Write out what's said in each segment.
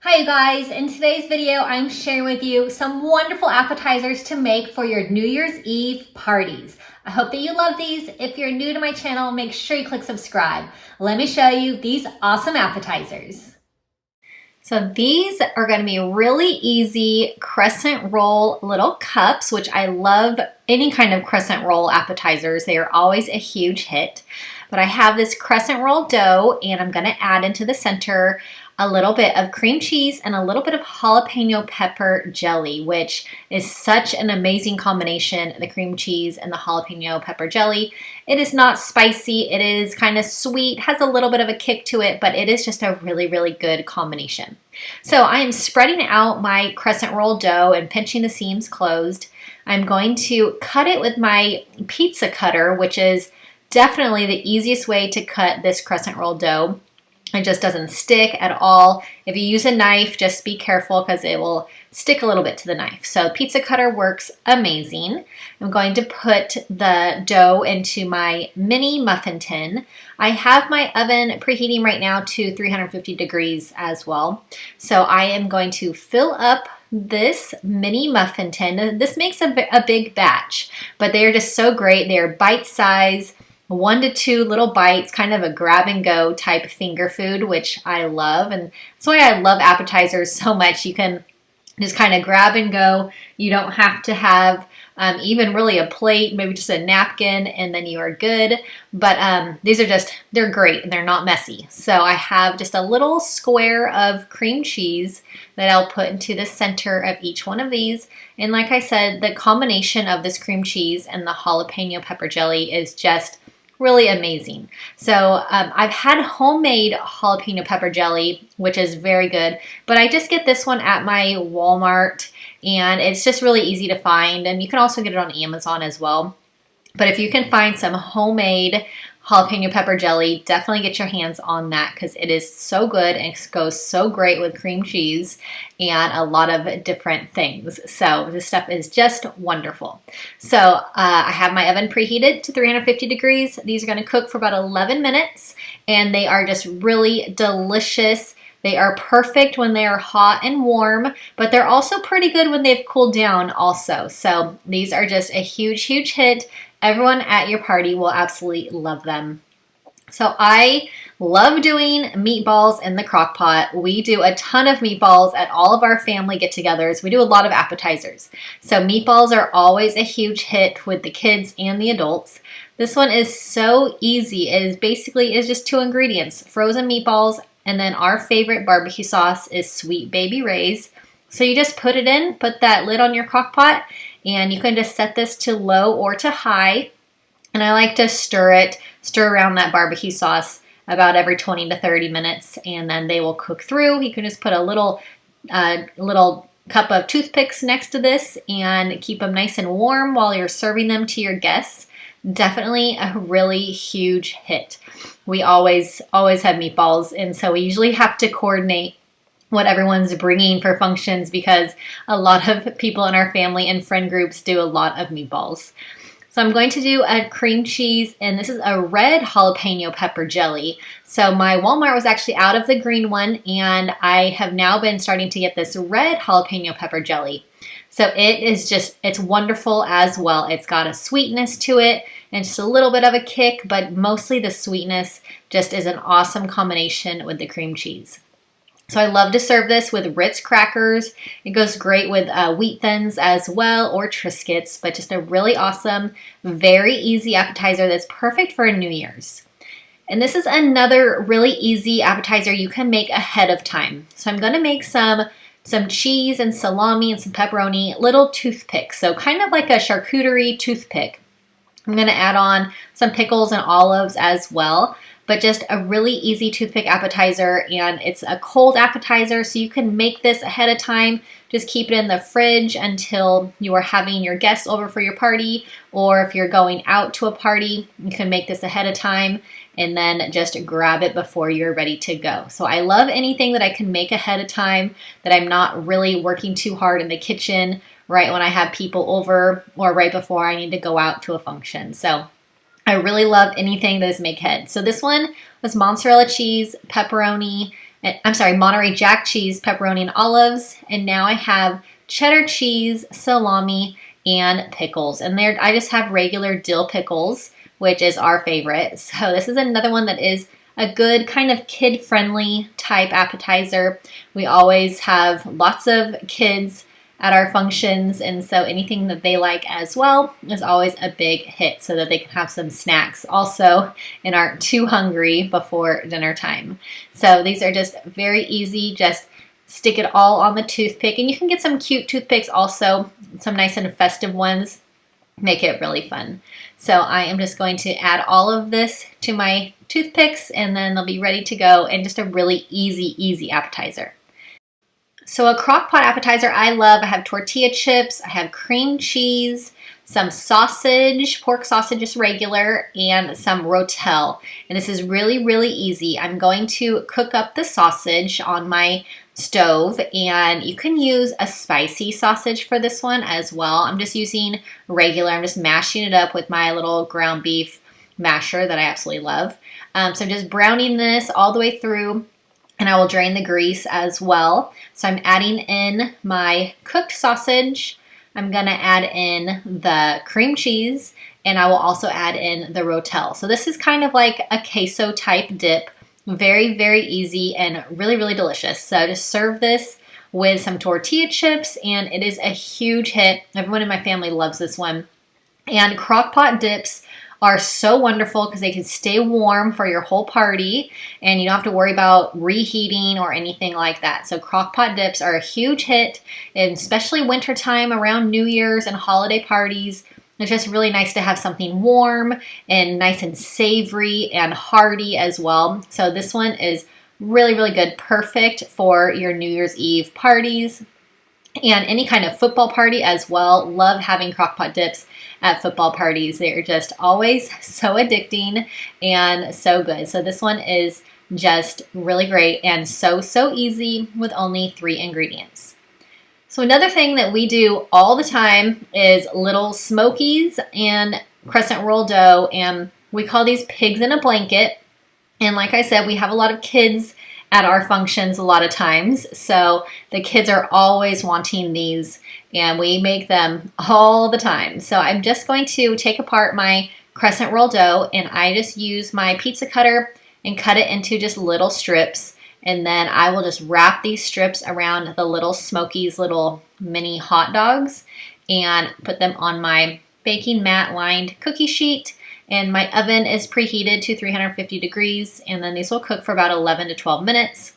Hi you guys, in today's video I'm sharing with you some wonderful appetizers to make for your New Year's Eve parties. I hope that you love these. If you're new to my channel, make sure you click subscribe. Let me show you these awesome appetizers. So these are going to be really easy crescent roll little cups, which I love any kind of crescent roll appetizers. They are always a huge hit. But I have this crescent roll dough and I'm going to add into the center a little bit of cream cheese and a little bit of jalapeno pepper jelly, which is such an amazing combination, the cream cheese and the jalapeno pepper jelly. It is not spicy, it is kind of sweet, has a little bit of a kick to it, but it is just a really, really good combination. So I am spreading out my crescent roll dough and pinching the seams closed. I'm going to cut it with my pizza cutter, which is definitely the easiest way to cut this crescent roll dough. It just doesn't stick at all. If you use a knife, just be careful because it will stick a little bit to the knife. So pizza cutter works amazing. I'm going to put the dough into my mini muffin tin. I have my oven preheating right now to 350 degrees as well. So I am going to fill up this mini muffin tin. This makes a big batch, but they are just so great. They are bite-sized. 1 to 2 little bites, kind of a grab and go type finger food, which I love. And that's why I love appetizers so much. You can just kind of grab and go. You don't have to have even really a plate, maybe just a napkin, and then you are good. But these are they're great and they're not messy. So I have just a little square of cream cheese that I'll put into the center of each one of these. And like I said, the combination of this cream cheese and the jalapeno pepper jelly is just really amazing. So I've had homemade jalapeno pepper jelly, which is very good, but I just get this one at my Walmart and it's just really easy to find, and you can also get it on Amazon as well. But if you can find some homemade jalapeno pepper jelly, definitely get your hands on that because it is so good and it goes so great with cream cheese and a lot of different things. So this stuff is just wonderful. So I have my oven preheated to 350 degrees. These are going to cook for about 11 minutes and they are just really delicious. They are perfect when they are hot and warm, but they're also pretty good when they've cooled down also. So these are just a huge, huge hit. Everyone at your party will absolutely love them. So I love doing meatballs in the crock pot. We do a ton of meatballs at all of our family get-togethers. We do a lot of appetizers. So meatballs are always a huge hit with the kids and the adults. This one is so easy. It is just 2 ingredients, frozen meatballs, and then our favorite barbecue sauce is Sweet Baby Ray's. So you just put it in, put that lid on your crock pot, and you can just set this to low or to high. And I like to stir around that barbecue sauce about every 20 to 30 minutes, and then they will cook through. You can just put a little cup of toothpicks next to this and keep them nice and warm while you're serving them to your guests. Definitely a really huge hit. We always have meatballs, and so we usually have to coordinate what everyone's bringing for functions because a lot of people in our family and friend groups do a lot of meatballs. So I'm going to do a cream cheese, and this is a red jalapeno pepper jelly. So my Walmart was actually out of the green one, and I have now been starting to get this red jalapeno pepper jelly. So it's wonderful as well. It's got a sweetness to it and just a little bit of a kick, but mostly the sweetness just is an awesome combination with the cream cheese. So I love to serve this with Ritz crackers. It goes great with wheat thins as well, or Triscuits, but just a really awesome, very easy appetizer that's perfect for New Year's. And this is another really easy appetizer you can make ahead of time. So I'm going to make some cheese and salami and some pepperoni, little toothpicks. So kind of like a charcuterie toothpick. I'm going to add on some pickles and olives as well. But just a really easy toothpick appetizer, and it's a cold appetizer, so you can make this ahead of time. Just keep it in the fridge until you are having your guests over for your party, or if you're going out to a party, you can make this ahead of time and then just grab it before you're ready to go. So I love anything that I can make ahead of time, that I'm not really working too hard in the kitchen right when I have people over or right before I need to go out to a function. So I really love anything that is make ahead. So this one was mozzarella cheese, pepperoni, I'm sorry, Monterey Jack cheese, pepperoni, and olives. And now I have cheddar cheese, salami, and pickles. And there I just have regular dill pickles, which is our favorite. So this is another one that is a good kind of kid-friendly type appetizer. We always have lots of kids at our functions, and so anything that they like as well is always a big hit so that they can have some snacks also and aren't too hungry before dinner time. So these are just very easy, just stick it all on the toothpick, and you can get some cute toothpicks also, some nice and festive ones, make it really fun. So I am just going to add all of this to my toothpicks, and then they'll be ready to go, and just a really easy appetizer. So a Crockpot appetizer I love. I have tortilla chips, I have cream cheese, some sausage, pork sausage just regular, and some rotel. And this is really easy. I'm going to cook up the sausage on my stove, and you can use a spicy sausage for this one as well. I'm just using regular. I'm just mashing it up with my little ground beef masher that I absolutely love. So I'm just browning this all the way through, and I will drain the grease as well. So I'm adding in my cooked sausage. I'm gonna add in the cream cheese, and I will also add in the rotel. So this is kind of like a queso type dip. Very easy and really delicious. So just serve this with some tortilla chips, and it is a huge hit. Everyone in my family loves this one. And Crockpot dips are so wonderful because they can stay warm for your whole party, and you don't have to worry about reheating or anything like that. So Crockpot dips are a huge hit, and especially wintertime around New Year's and holiday parties. It's just really nice to have something warm and nice and savory and hearty as well. So this one is really good, perfect for your New Year's Eve parties and any kind of football party as well. Love having Crockpot dips at football parties. They're just always so addicting and so good. So this one is just really great and so easy with only 3 ingredients. So another thing that we do all the time is little smokies and crescent roll dough, and we call these pigs in a blanket. And like I said, we have a lot of kids at our functions a lot of times, so the kids are always wanting these, and we make them all the time. So I'm just going to take apart my crescent roll dough, and I just use my pizza cutter and cut it into just little strips. And then I will just wrap these strips around the little Smokies, little mini hot dogs, and put them on my baking mat lined cookie sheet. And my oven is preheated to 350 degrees, and then these will cook for about 11 to 12 minutes.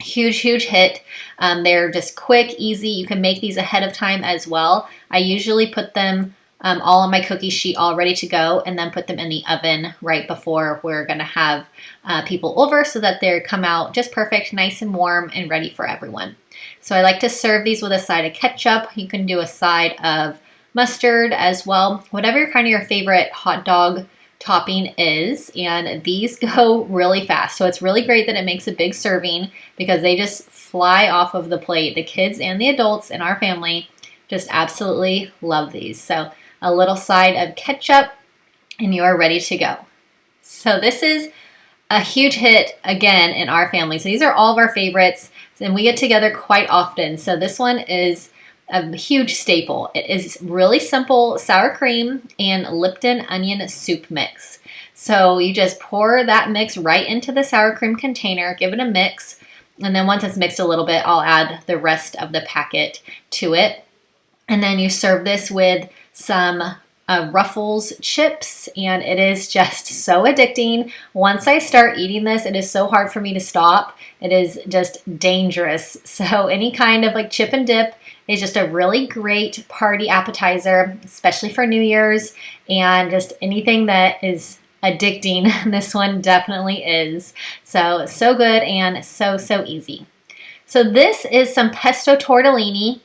Huge hit. They're just quick, easy. You can make these ahead of time as well. I usually put them all on my cookie sheet all ready to go, and then put them in the oven right before we're gonna have people over, so that they come out just perfect, nice and warm and ready for everyone. So I like to serve these with a side of ketchup. You can do a side of mustard as well, whatever your favorite hot dog topping is, and these go really fast. So it's really great that it makes a big serving because they just fly off of the plate. The kids and the adults in our family just absolutely love these. So a little side of ketchup, and you are ready to go. So this is a huge hit again in our family. So these are all of our favorites, and we get together quite often. So this one is a huge staple. It is really simple sour cream and Lipton onion soup mix. So you just pour that mix right into the sour cream container, give it a mix, and then once it's mixed a little bit, I'll add the rest of the packet to it. And then you serve this with some Ruffles chips, and it is just so addicting. Once I start eating this, it is so hard for me to stop. It is just dangerous. So any kind of like chip and dip is just a really great party appetizer, especially for New Year's, and just anything that is addicting, this one definitely is. So good and so easy. So this is some pesto tortellini.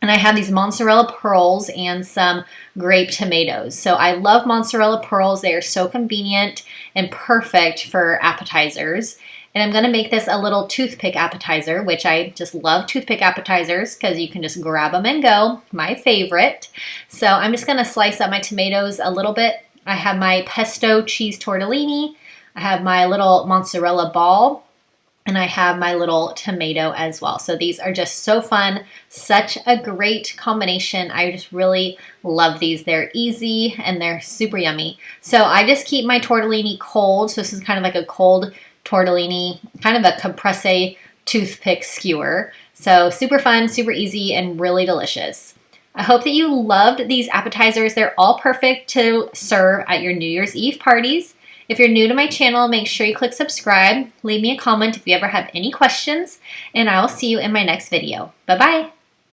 And I have these mozzarella pearls and some grape tomatoes. So I love mozzarella pearls. They are so convenient and perfect for appetizers. And I'm going to make this a little toothpick appetizer, which I just love toothpick appetizers because you can just grab them and go. My favorite. So I'm just going to slice up my tomatoes a little bit. I have my pesto cheese tortellini. I have my little mozzarella ball. And I have my little tomato as well. So these are just so fun. Such a great combination. I just really love these. They're easy and they're super yummy. So I just keep my tortellini cold. So this is kind of like a cold tortellini, kind of a caprese toothpick skewer. So super fun, super easy, and really delicious. I hope that you loved these appetizers. They're all perfect to serve at your New Year's Eve parties. If you're new to my channel, make sure you click subscribe. Leave me a comment if you ever have any questions, and I will see you in my next video. Bye-bye.